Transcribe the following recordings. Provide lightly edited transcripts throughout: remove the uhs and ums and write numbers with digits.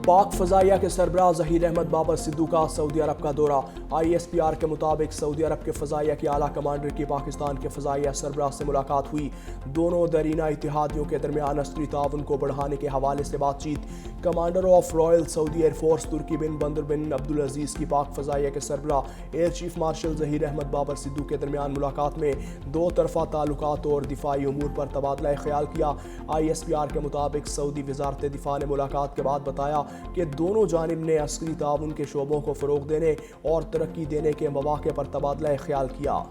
پاک فضائیہ کے سربراہ ظہیر احمد بابر سدھو کا سعودی عرب کا دورہ۔ ISPR کے مطابق سعودی عرب کے فضائیہ کے اعلیٰ کمانڈر کی پاکستان کے فضائیہ سربراہ سے ملاقات ہوئی۔ دونوں دیرینہ اتحادیوں کے درمیان عسکری تعاون کو بڑھانے کے حوالے سے بات چیت۔ Commander of royal Saudi air force Turki bin Bandar bin Abdulaziz کی پاک فضائیہ کے سربراہ air chief marshal Zaheer Ahmed Babar Sidhu کے درمیان ملاقات میں دو طرفہ تعلقات اور دفاعی امور پر تبادلہ خیال کیا۔ ISPR کے مطابق سعودی وزارت دفاع نے ملاقات کے بعد بتایا کہ دونوں جانب نے عسکری تعاون کے شعبوں کو فروغ دینے اور ترقی دینے کے مواقع پر تبادلہ خیال کیا۔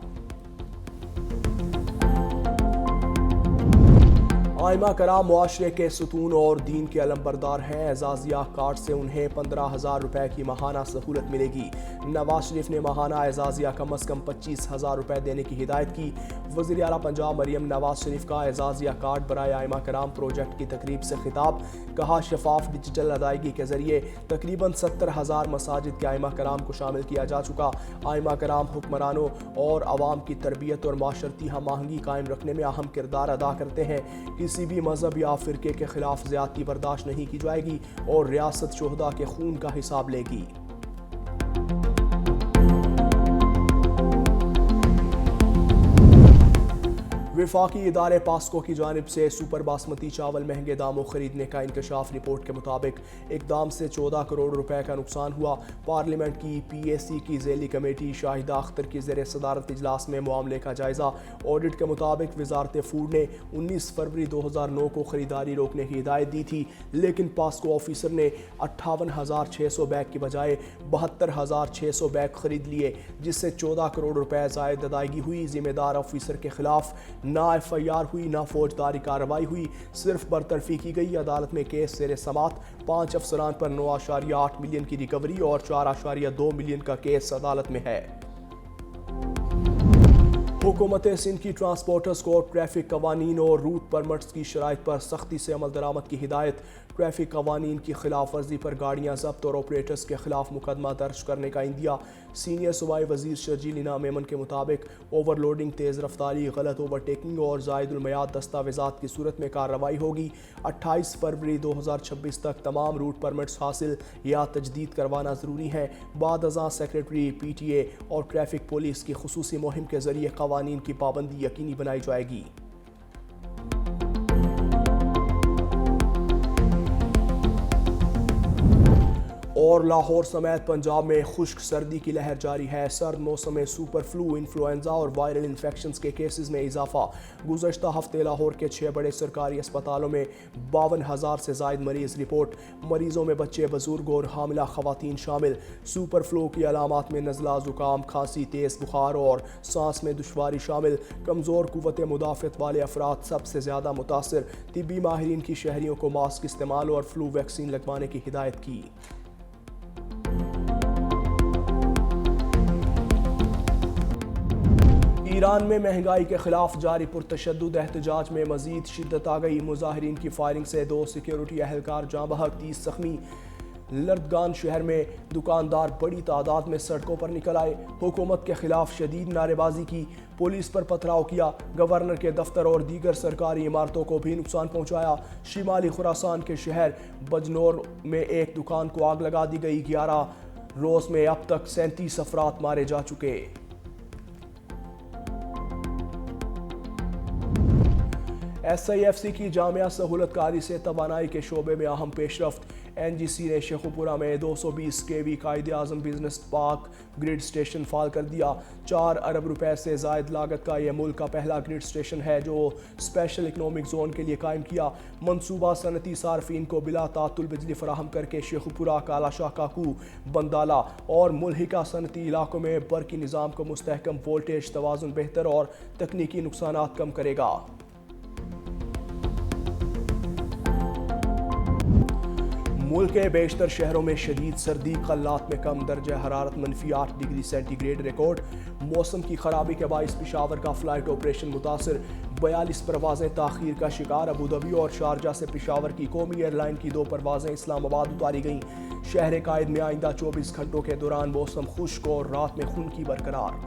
ائمہ کرام معاشرے کے ستون اور دین کے علمبردار ہیں۔ اعزازیہ کارڈ سے انہیں 15,000 روپے کی ماہانہ سہولت ملے گی۔ نواز شریف نے ماہانہ اعزازیہ کم از کم 25,000 روپے دینے کی ہدایت کی۔ وزیر اعلیٰ پنجاب مریم نواز شریف کا اعزازیہ کارڈ برائے ائمہ کرام پروجیکٹ کی تقریب سے خطاب۔ کہا شفاف ڈیجیٹل ادائیگی کے ذریعے تقریباً 70,000 مساجد کے ائمہ کرام کو شامل کیا جا چکا۔ ائمہ کرام حکمرانوں اور عوام کی تربیت اور معاشرتی ہم آہنگی قائم رکھنے میں اہم کردار ادا کرتے ہیں۔ کسی بھی مذہب یا فرقے کے خلاف زیادتی برداشت نہیں کی جائے گی اور ریاست شہداء کے خون کا حساب لے گی۔ وفاقی ادارے پاسکو کی جانب سے سپر باسمتی چاول مہنگے داموں خریدنے کا انکشاف رپورٹ کے مطابق اقدام سے 14 کروڑ روپے کا نقصان ہوا۔ پارلیمنٹ کی PAC کی ذیلی کمیٹی شاہدہ اختر کی زیر صدارت اجلاس میں معاملے کا جائزہ۔ آڈٹ کے مطابق وزارت فوڈ نے 19 فروری 2009 کو خریداری روکنے کی ہدایت دی تھی، لیکن پاسکو آفیسر نے 58,600 بیگ کی بجائے 72,600 بیگ خرید لیے، جس سے 14 کروڑ روپے زائد ادائیگی ہوئی۔ ذمہ دار آفیسر کے خلاف نہ FIR ہوئی، نہ فوجداری کارروائی ہوئی، صرف برطرفی کی گئی۔ عدالت میں کیس زیر سماعت 5 افسران پر 9.8 ملین کی ریکوری اور 4.2 ملین کا کیس عدالت میں ہے۔ حکومت سندھ کی ٹرانسپورٹرز کو ٹریفک قوانین اور روٹ پرمٹس کی شرائط پر سختی سے عمل درآمد کی ہدایت۔ ٹریفک قوانین کی خلاف ورزی پر گاڑیاں ضبط اور آپریٹرز کے خلاف مقدمہ درج کرنے کا عندیہ۔ سینئر صوبائی وزیر شرجیل انعام میمن کے مطابق اوور لوڈنگ، تیز رفتاری، غلط اوورٹیکنگ اور زائد المیعاد دستاویزات کی صورت میں کارروائی ہوگی۔ 28 فروری 2026 تک تمام روٹ پرمٹس حاصل یا تجدید کروانا ضروری ہے۔ بعد ازاں سیکریٹری PTA اور ٹریفک پولیس کی خصوصی مہم کے ذریعے قوانین کی پابندی یقینی بنائی جائے گی۔ اور لاہور سمیت پنجاب میں خشک سردی کی لہر جاری ہے۔ سرد موسم میں سپر فلو، انفلوئنزا اور وائرل انفیکشنز کے کیسز میں اضافہ۔ گزشتہ ہفتے لاہور کے 6 بڑے سرکاری اسپتالوں میں 52,000 سے زائد مریض رپورٹ۔ مریضوں میں بچے، بزرگ اور حاملہ خواتین شامل۔ سپر فلو کی علامات میں نزلہ، زکام، کھانسی، تیز بخار اور سانس میں دشواری شامل۔ کمزور قوت مدافعت والے افراد سب سے زیادہ متاثر۔ طبی ماہرین کی شہریوں کو ماسک استعمال اور فلو ویکسین لگوانے کی ہدایت کی۔ ایران میں مہنگائی کے خلاف جاری پرتشدد احتجاج میں مزید شدت آ گئی۔ مظاہرین کی فائرنگ سے 2 سیکیورٹی اہلکار جاں بحق، 30 زخمی۔ لردگان شہر میں دکاندار بڑی تعداد میں سڑکوں پر نکل آئے، حکومت کے خلاف شدید نعرے بازی کی، پولیس پر پتھراؤ کیا، گورنر کے دفتر اور دیگر سرکاری عمارتوں کو بھی نقصان پہنچایا۔ شمالی خراسان کے شہر بجنور میں ایک دکان کو آگ لگا دی گئی۔ 11 روز میں اب تک 37 افراد مارے جا چکے۔ SIFC کی جامعہ سہولت کاری سے توانائی کے شعبے میں اہم پیش رفت۔ NGC نے شیخوپورہ میں 220 kV Quaid Azam business park grid station فعال کر دیا۔ 4 ارب روپے سے زائد لاگت کا یہ ملک کا پہلا گرڈ اسٹیشن ہے جو اسپیشل اکنامک زون کے لیے قائم کیا۔ منصوبہ صنعتی صارفین کو بلا تعطل بجلی فراہم کر کے شیخوپورہ، کالا شاہ کاکو، بندالہ اور ملحقہ صنعتی علاقوں میں برقی نظام کو مستحکم، وولٹیج توازن بہتر اور تکنیکی نقصانات کم کرے گا۔ ملک کے بیشتر شہروں میں شدید سردی، قلات میں کم، درجہ حرارت -8 ڈگری سینٹی گریڈ ریکارڈ۔ موسم کی خرابی کے باعث پشاور کا فلائٹ آپریشن متاثر، 42 پروازیں تاخیر کا شکار۔ ابوظہبی اور شارجہ سے پشاور کی قومی ایئر لائن کی 2 پروازیں اسلام آباد اتاری گئیں۔ شہر قائد میں آئندہ 24 گھنٹوں کے دوران موسم خشک اور رات میں خنکی برقرار۔